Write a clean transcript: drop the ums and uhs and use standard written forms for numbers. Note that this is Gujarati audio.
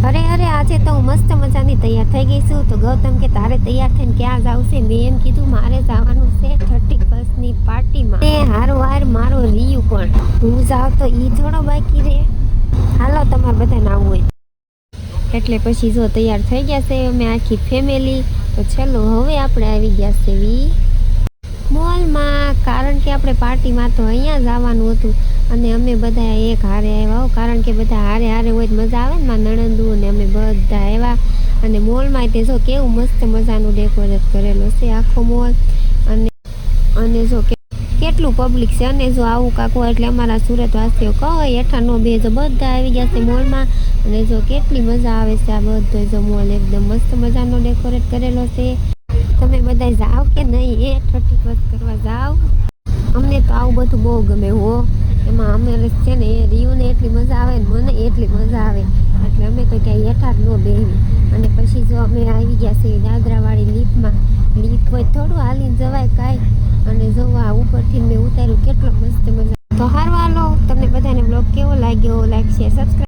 અરે આજે તો હું મસ્ત મજાની તૈયાર થઈ ગઈ છું. તો ગૌતમ કે તારે તૈયાર થઈને ક્યાં જાવ છે? મેં એમ કીધું મારે જવાનું છે 31st પાર્ટીમાં. એ હારવાર મારો રીયુ પણ હું જાવ તો ઈ થોડો બાકી રે. હાલો તમારે બધાને આવવું હોય એટલે પછી જો તૈયાર થઈ ગયા છે અમે આખી ફેમિલી. તો ચલો હવે આપણે આવી ગયા છે મોલમાં, કારણ કે આપણે પાર્ટીમાં તો અહીંયા જ આવવાનું હતું અને અમે બધા એક હારે આવ્યા, કારણ કે બધા હારે હારે હોય મજા આવે ને. મારા નણંદુ ને અમે બધા આવ્યા અને મોલમાં તે જો કેવું મસ્ત મજાનું ડેકોરેટ કરેલું છે આખો મોલ. અને જો કેટલું પબ્લિક છે. અને જો આવું કાંક હોય એટલે અમારા સુરતવાસીઓ કઈ હેઠા નો બેજો, બધા આવી ગયા છે મોલમાં. અને જો કેટલી મજા આવે છે. આ બધો જો મોલ એકદમ મસ્ત મજાનો ડેકોરેટ કરેલો છે. તમે બધા જાઓ કે નહીં એ 31st કરવા જાઓ? અમને તો આવું બધું બહુ ગમે હો. એમાં અમે છે ને એ રીયુને એટલી મજા આવે ને મને એટલી મજા આવે એટલે અમે તો ક્યાંય હેઠા જ ન બેહી. અને પછી જો અમે આવી ગયા છે દાદરાવાળી લીફમાં. લીફ હોય થોડું હાલીને જવાય કાંઈ. અને જો આ ઉપરથી મેં ઉતાર્યું કેટલો મસ્ત મજા. તો હારવા લો, તમને બધાને બ્લોગ કેવો લાગ્યો? Like share subscribe.